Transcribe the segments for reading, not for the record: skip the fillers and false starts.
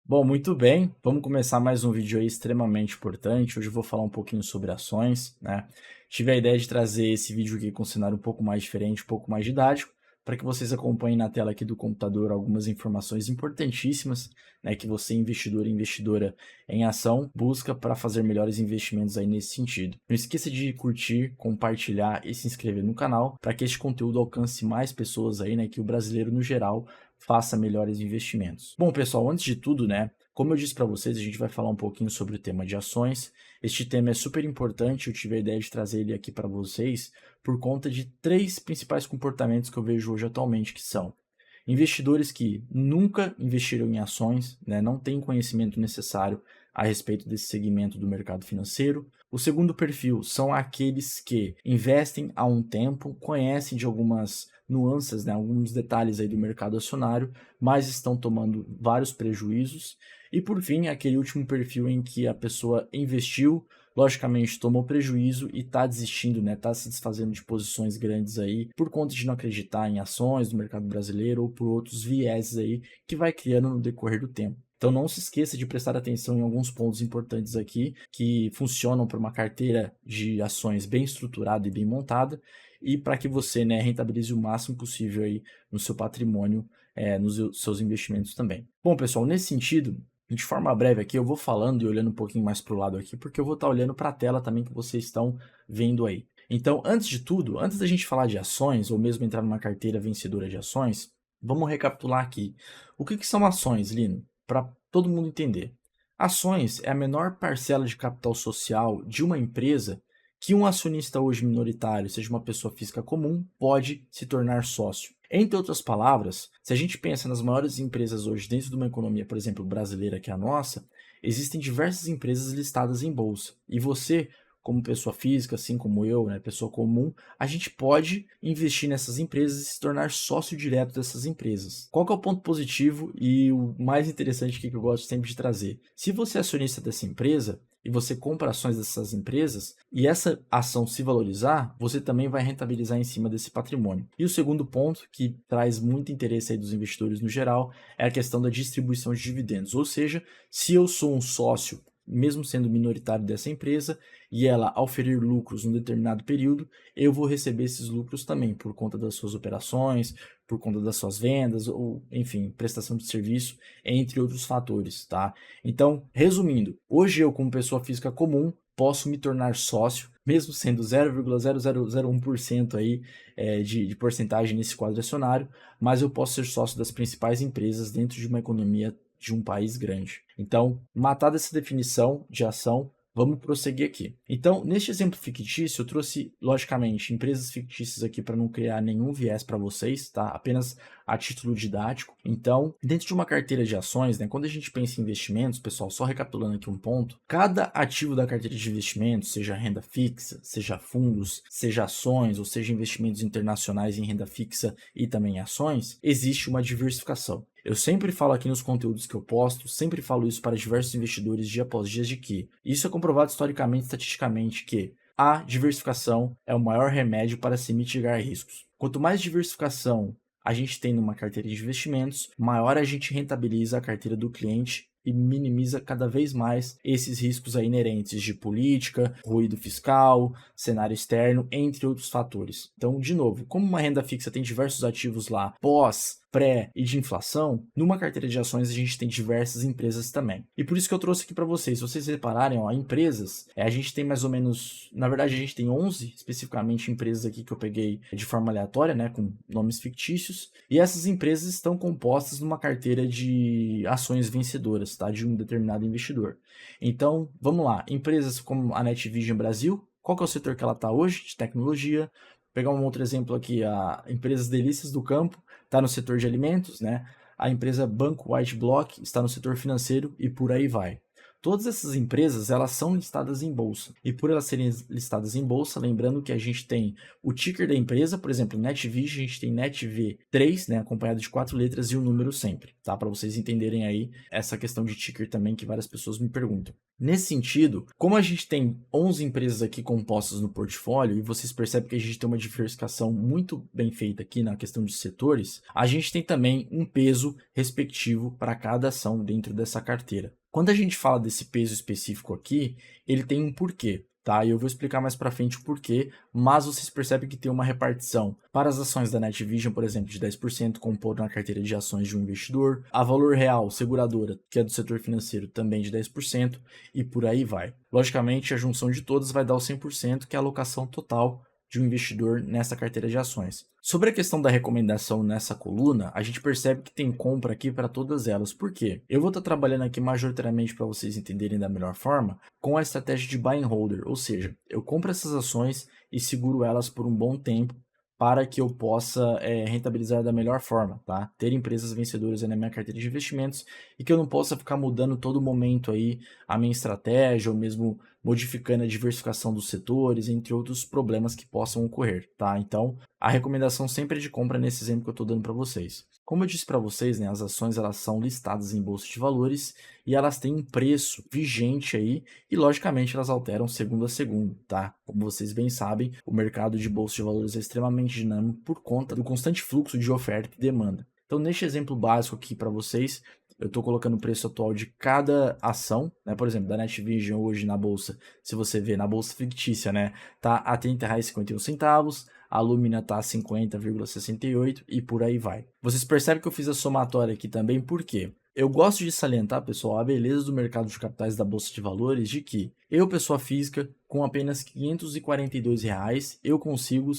Bom, muito bem. Vamos começar mais um vídeo aí extremamente importante. Hoje eu vou falar um pouquinho sobre ações, né? Tive a ideia de trazer esse vídeo aqui com um cenário um pouco mais diferente, um pouco mais didático, para que vocês acompanhem na tela aqui do computador algumas informações importantíssimas, né, que você, investidor e investidora em ação, busca para fazer melhores investimentos aí nesse sentido. Não esqueça de curtir, compartilhar e se inscrever no canal para que este conteúdo alcance mais pessoas aí, né, que o brasileiro no geral faça melhores investimentos. Bom, pessoal, antes de tudo, né, como eu disse para vocês, a gente vai falar um pouquinho sobre o tema de ações. Este tema é super importante, eu tive a ideia de trazer ele aqui para vocês por conta de três principais comportamentos que eu vejo hoje atualmente, que são investidores que nunca investiram em ações, né, não têm conhecimento necessário a respeito desse segmento do mercado financeiro. O segundo perfil são aqueles que investem há um tempo, conhecem de algumas nuances, né, alguns detalhes aí do mercado acionário, mas estão tomando vários prejuízos. E por fim, aquele último perfil em que a pessoa investiu, logicamente tomou prejuízo e está desistindo, né? Está se desfazendo de posições grandes aí por conta de não acreditar em ações do mercado brasileiro ou por outros vieses aí que vai criando no decorrer do tempo. Então não se esqueça de prestar atenção em alguns pontos importantes aqui que funcionam para uma carteira de ações bem estruturada e bem montada e para que você, né, rentabilize o máximo possível aí no seu patrimônio, nos seus investimentos também. Bom, pessoal, nesse sentido, de forma breve aqui, eu vou falando e olhando um pouquinho mais para o lado aqui, porque eu vou estar olhando para a tela também que vocês estão vendo aí. Então, antes de tudo, antes da gente falar de ações, ou mesmo entrar numa carteira vencedora de ações, vamos recapitular aqui. O que são ações, Lino? Para todo mundo entender. Ações é a menor parcela de capital social de uma empresa que um acionista hoje minoritário, seja uma pessoa física comum, pode se tornar sócio. Entre outras palavras, se a gente pensa nas maiores empresas hoje dentro de uma economia, por exemplo, brasileira que é a nossa, existem diversas empresas listadas em bolsa. E você, como pessoa física, assim como eu, né, pessoa comum, a gente pode investir nessas empresas e se tornar sócio direto dessas empresas. Qual que é o ponto positivo e o mais interessante que eu gosto sempre de trazer? Se você é acionista dessa empresa, e você compra ações dessas empresas e essa ação se valorizar, você também vai rentabilizar em cima desse patrimônio. E o segundo ponto, que traz muito interesse aí dos investidores no geral, é a questão da distribuição de dividendos. Ou seja, se eu sou um sócio, mesmo sendo minoritário dessa empresa, e ela oferir lucros num determinado período, eu vou receber esses lucros também por conta das suas operações, por conta das suas vendas, ou enfim, prestação de serviço, entre outros fatores, tá? Então, resumindo, hoje eu, como pessoa física comum, posso me tornar sócio, mesmo sendo 0,0001% aí, de porcentagem nesse quadro acionário, mas eu posso ser sócio das principais empresas dentro de uma economia de um país grande. Então, matada essa definição de ação, vamos prosseguir aqui. Então, neste exemplo fictício, eu trouxe, logicamente, empresas fictícias aqui para não criar nenhum viés para vocês, tá? Apenas a título didático. Então, dentro de uma carteira de ações, né, quando a gente pensa em investimentos, pessoal, só recapitulando aqui um ponto, cada ativo da carteira de investimentos, seja renda fixa, seja fundos, seja ações, ou seja investimentos internacionais em renda fixa e também em ações, existe uma diversificação. Eu sempre falo aqui nos conteúdos que eu posto, sempre falo isso para diversos investidores dia após dia, de que isso é comprovado historicamente, estatisticamente, que a diversificação é o maior remédio para se mitigar riscos. Quanto mais diversificação a gente tem numa carteira de investimentos, maior a gente rentabiliza a carteira do cliente e minimiza cada vez mais esses riscos aí inerentes de política, ruído fiscal, cenário externo, entre outros fatores. Então, de novo, como uma renda fixa tem diversos ativos lá, pós, pré e de inflação, numa carteira de ações a gente tem diversas empresas também. E por isso que eu trouxe aqui para vocês. Se vocês repararem, ó, empresas, a gente tem mais ou menos, na verdade a gente tem 11 especificamente empresas aqui que eu peguei de forma aleatória, né, com nomes fictícios, e essas empresas estão compostas numa carteira de ações vencedoras, tá, de um determinado investidor. Então, vamos lá, empresas como a NetVision Brasil, qual que é o setor que ela está hoje? De tecnologia. Vou pegar um outro exemplo aqui, a Empresas Delícias do Campo, está no setor de alimentos, né? A empresa Banco White Block está no setor financeiro e por aí vai. Todas essas empresas, elas são listadas em bolsa. E por elas serem listadas em bolsa, lembrando que a gente tem o ticker da empresa, por exemplo, NetVision, a gente tem NetV3, né, acompanhado de 4 letras e um número sempre, tá? Para vocês entenderem aí essa questão de ticker também que várias pessoas me perguntam. Nesse sentido, como a gente tem 11 empresas aqui compostas no portfólio e vocês percebem que a gente tem uma diversificação muito bem feita aqui na questão de setores, a gente tem também um peso respectivo para cada ação dentro dessa carteira. Quando a gente fala desse peso específico aqui, ele tem um porquê, tá? E eu vou explicar mais para frente o porquê, mas vocês percebem que tem uma repartição para as ações da NetVision, por exemplo, de 10% compondo na carteira de ações de um investidor, a Valor Real, seguradora, que é do setor financeiro, também de 10%, e por aí vai. Logicamente, a junção de todas vai dar o 100%, que é a alocação total de um investidor nessa carteira de ações. Sobre a questão da recomendação nessa coluna, a gente percebe que tem compra aqui para todas elas. Por quê? Eu vou estar trabalhando aqui majoritariamente para vocês entenderem da melhor forma com a estratégia de buy and holder, ou seja, eu compro essas ações e seguro elas por um bom tempo para que eu possa rentabilizar da melhor forma, tá? Ter empresas vencedoras na minha carteira de investimentos e que eu não possa ficar mudando todo momento aí a minha estratégia ou mesmo modificando a diversificação dos setores, entre outros problemas que possam ocorrer, tá? Então, a recomendação sempre é de compra nesse exemplo que eu estou dando para vocês. Como eu disse para vocês, né, as ações elas são listadas em bolsa de valores e elas têm um preço vigente aí e logicamente elas alteram segundo a segundo, tá? Como vocês bem sabem, o mercado de bolsa de valores é extremamente dinâmico por conta do constante fluxo de oferta e demanda. Então, neste exemplo básico aqui para vocês, eu estou colocando o preço atual de cada ação, né? Por exemplo, da NetVision hoje na bolsa, se você ver na bolsa fictícia, né, tá a R$ 30,51, a Lumina tá a 50,68 e por aí vai. Vocês percebem que eu fiz a somatória aqui também, por quê? Eu gosto de salientar, pessoal, a beleza do mercado de capitais da Bolsa de Valores de que eu, pessoa física, com apenas R$ 542, eu consigo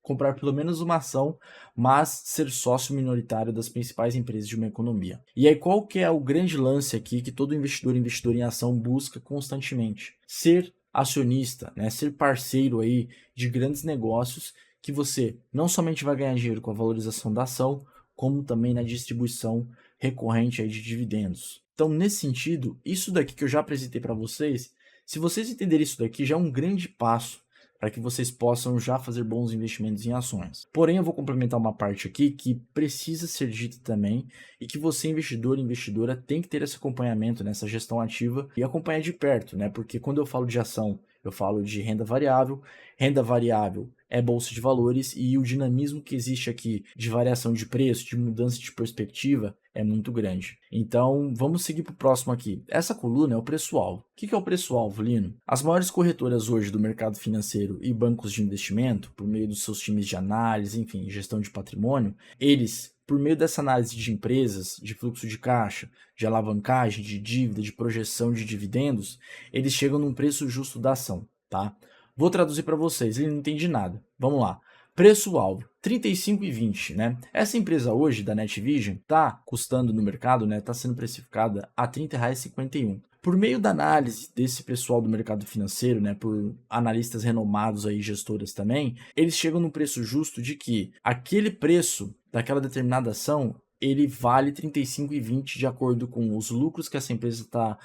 comprar pelo menos uma ação, mas ser sócio minoritário das principais empresas de uma economia. E aí qual que é o grande lance aqui que todo investidor em ação busca constantemente? Ser acionista, né? Ser parceiro aí de grandes negócios que você não somente vai ganhar dinheiro com a valorização da ação, como também na distribuição recorrente aí de dividendos. Então, nesse sentido, isso daqui que eu já apresentei para vocês, se vocês entenderem isso daqui, já é um grande passo para que vocês possam já fazer bons investimentos em ações. Porém, eu vou complementar uma parte aqui que precisa ser dita também e que você, investidor e investidora, tem que ter esse acompanhamento nessa gestão ativa e acompanhar de perto, né? Porque quando eu falo de ação, eu falo de renda variável é bolsa de valores e o dinamismo que existe aqui de variação de preço, de mudança de perspectiva é muito grande. Então, vamos seguir para o próximo aqui. Essa coluna é o preço-alvo. O que é o preço-alvo, Lino? As maiores corretoras hoje do mercado financeiro e bancos de investimento, por meio dos seus times de análise, enfim, gestão de patrimônio, eles, por meio dessa análise de empresas, de fluxo de caixa, de alavancagem, de dívida, de projeção de dividendos, eles chegam num preço justo da ação, tá? Vou traduzir para vocês, ele não entende nada. Vamos lá. Preço-alvo, 35,20, né? Essa empresa hoje, da NetVision, está custando no mercado, né? Está sendo precificada a R$ 30,51. Por meio da análise desse pessoal do mercado financeiro, né, por analistas renomados aí, gestoras também, eles chegam no preço justo de que aquele preço daquela determinada ação, ele vale R$ 35,20 de acordo com os lucros que essa empresa está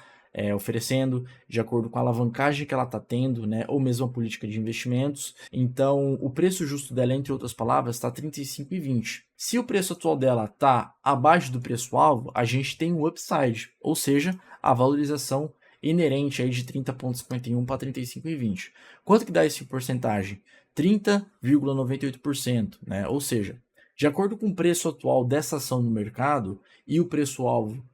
oferecendo, de acordo com a alavancagem que ela está tendo, né, ou mesmo a política de investimentos. Então, o preço justo dela, entre outras palavras, está R$ 35,20. Se o preço atual dela está abaixo do preço-alvo, a gente tem um upside, ou seja, a valorização inerente aí de 30,51 para 35,20. Quanto que dá esse porcentagem? 30,98%, né? Ou seja, de acordo com o preço atual dessa ação no mercado e o preço-alvo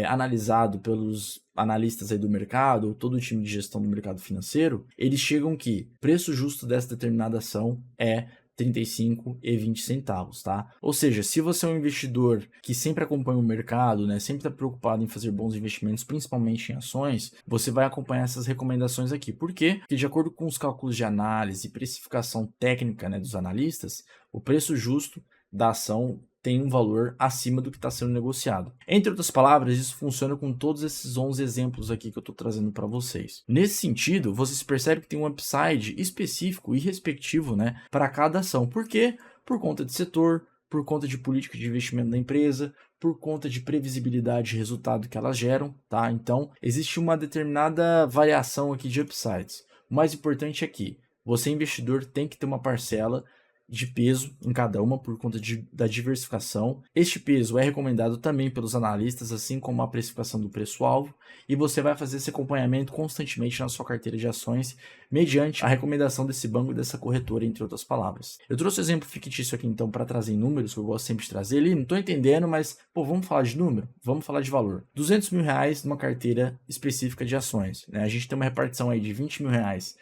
analisado pelos analistas aí do mercado, todo o time de gestão do mercado financeiro, eles chegam que o preço justo dessa determinada ação é 35,20 centavos, tá? Ou seja, se você é um investidor que sempre acompanha o mercado, né, sempre está preocupado em fazer bons investimentos, principalmente em ações, você vai acompanhar essas recomendações aqui. Por quê? Porque de acordo com os cálculos de análise e precificação técnica, né, dos analistas, o preço justo da ação tem um valor acima do que está sendo negociado. Entre outras palavras, isso funciona com todos esses 11 exemplos aqui que eu estou trazendo para vocês. Nesse sentido, vocês percebem que tem um upside específico e respectivo, né, para cada ação. Por quê? Por conta de setor, por conta de política de investimento da empresa, por conta de previsibilidade de resultado que elas geram, tá? Então, existe uma determinada variação aqui de upsides. O mais importante é que você, investidor, tem que ter uma parcela de peso em cada uma por conta da diversificação. Este peso é recomendado também pelos analistas, assim como a precificação do preço-alvo, e você vai fazer esse acompanhamento constantemente na sua carteira de ações, mediante a recomendação desse banco e dessa corretora, entre outras palavras. Eu trouxe o exemplo fictício aqui então para trazer em números, que eu gosto sempre de trazer ali, não estou entendendo, mas pô, vamos falar de número? Vamos falar de valor. R$200 mil numa carteira específica de ações, né? A gente tem uma repartição aí de R$20 mil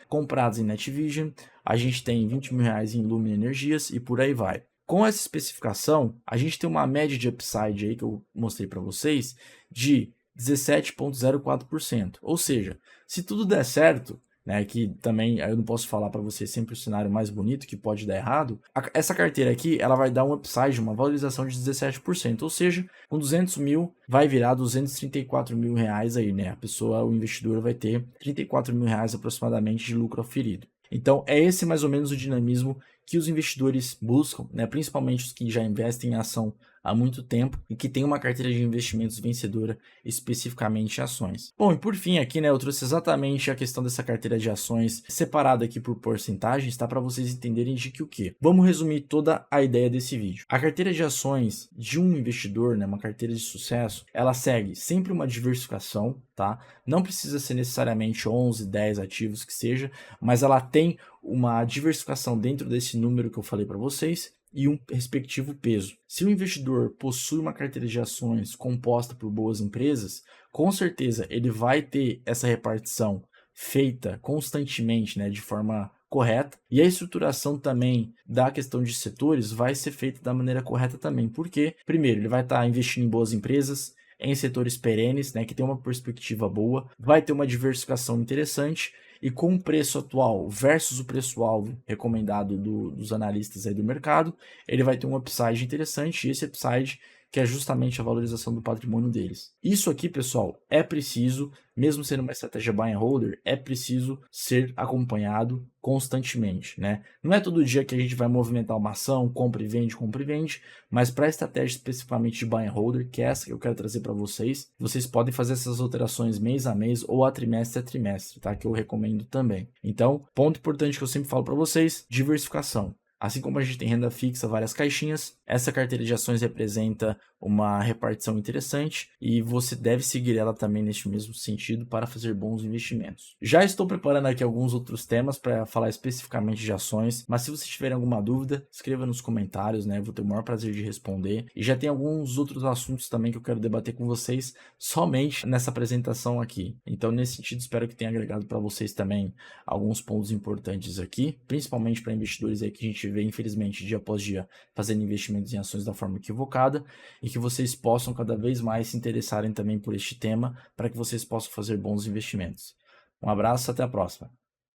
comprados em NetVision, a gente tem R$20 mil em Lumina Energias e por aí vai. Com essa especificação, a gente tem uma média de upside aí que eu mostrei para vocês de 17,04%. Ou seja, se tudo der certo, né, que também eu não posso falar para vocês sempre o cenário mais bonito que pode dar errado, essa carteira aqui ela vai dar um upside, uma valorização de 17%, ou seja, com 200 mil vai virar 234 mil reais aí, né? A pessoa, o investidor vai ter 34 mil reais aproximadamente de lucro oferido. Então, é esse mais ou menos o dinamismo que os investidores buscam, né? Principalmente os que já investem em ação há muito tempo e que tem uma carteira de investimentos vencedora, especificamente em ações. Bom, e por fim aqui, né, eu trouxe exatamente a questão dessa carteira de ações separada aqui por porcentagens, tá? Para vocês entenderem de que o quê? Vamos resumir toda a ideia desse vídeo. A carteira de ações de um investidor, né, uma carteira de sucesso, ela segue sempre uma diversificação, tá? Não precisa ser necessariamente 11, 10 ativos que seja, mas ela tem uma diversificação dentro desse número que eu falei para vocês e um respectivo peso. Se o investidor possui uma carteira de ações composta por boas empresas, com certeza ele vai ter essa repartição feita constantemente, né, de forma correta, e a estruturação também da questão de setores vai ser feita da maneira correta também, porque primeiro ele vai estar investindo em boas empresas, em setores perenes, né, que tem uma perspectiva boa, vai ter uma diversificação interessante, e com o preço atual versus o preço-alvo recomendado dos analistas aí do mercado, ele vai ter um upside interessante, e esse upside que é justamente a valorização do patrimônio deles. Isso aqui, pessoal, é preciso, mesmo sendo uma estratégia buy and holder, é preciso ser acompanhado constantemente, né? Não é todo dia que a gente vai movimentar uma ação, compra e vende, mas para a estratégia especificamente de buy and holder, que é essa que eu quero trazer para vocês, vocês podem fazer essas alterações mês a mês ou a trimestre, tá? Que eu recomendo também. Então, ponto importante que eu sempre falo para vocês, diversificação. Assim como a gente tem renda fixa, várias caixinhas, essa carteira de ações representa uma repartição interessante e você deve seguir ela também neste mesmo sentido para fazer bons investimentos. Já estou preparando aqui alguns outros temas para falar especificamente de ações, mas se vocês tiverem alguma dúvida, escreva nos comentários, né? Vou ter o maior prazer de responder. E já tem alguns outros assuntos também que eu quero debater com vocês somente nessa apresentação aqui. Então, nesse sentido, espero que tenha agregado para vocês também alguns pontos importantes aqui, principalmente para investidores aí que a gente vê, infelizmente, dia após dia, fazendo investimentos em ações da forma equivocada, e que vocês possam cada vez mais se interessarem também por este tema, para que vocês possam fazer bons investimentos. Um abraço, até a próxima.